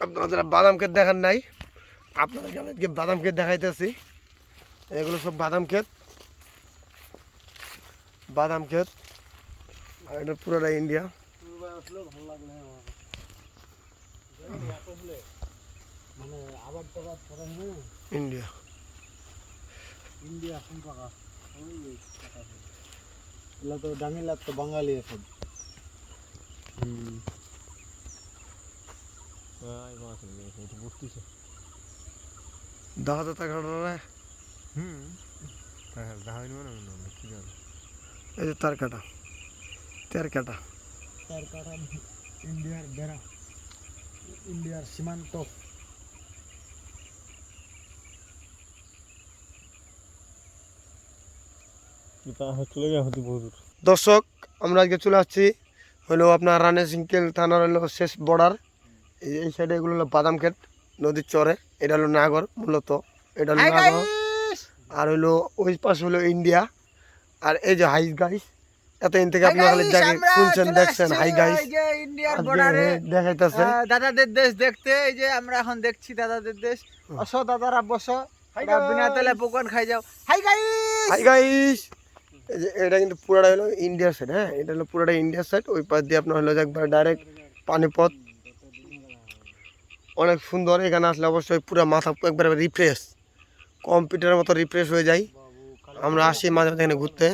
আপনারা যারা বাদাম ক্ষেত দেখান নাই, আপনারা আজকে বাদাম ক্ষেত দেখাইতেছি। এগুলো সব বাদাম ক্ষেত, বাদাম ক্ষেত। আর এটা পুরোটা ইন্ডিয়া। ইন্ডিয়া ইন্ডিয়া কোন টাকা এগুলো তো ডাঙ্গিলা তো বাঙালি এখন। দেখা তো টাকাটা, এই যে তার কাটা, তের কাটা। তার কারণ ইন্ডিয়ার বেড়া, ইন্ডিয়ার সীমান্ত। দর্শক, আমরা আজকে চলে আসছি হলো আপনার রানী সিংকেল থানার হলো শেষ বর্ডার। এই সাইডে এগুলো হলো বাদাম ক্ষেত, নদীর চরে। এটা হলো নাগর মূলত, এটা হলো নাগর। আর হলো ওই পাশে হলো ইন্ডিয়া। আর এই যে হাই গাইস, এতদিন থেকে আপনারা খালি শুনছেন দেখছেন হাই গাইস, ইন্ডিয়ার আজকে বর্ডারে দেখাইতেছে দাদাদের দেশ দেখতে। এই যে আমরা এখন দেখছি দাদাদের দেশ। অসো দাদারা বসো, বিনা তেলে পকোড় খাই যাও। Hi guys, hi guys. এই যে এটা কিন্তু পুরোটা হলো ইন্ডিয়ার সাইড। হ্যাঁ, এটা হলো পুরোটা ইন্ডিয়ার সাইড। ওই পাশ দিয়ে আপনার হলো একবার ডাইরেক্ট পানিপথ। অনেক সুন্দর। এখানে আসলে অবশ্যই পুরো মাথা একবারে রিফ্রেশ, কম্পিউটারের মতো রিফ্রেশ হয়ে যায়। আমরা আসি মাঝে মাঝে এখানে ঘুরতে।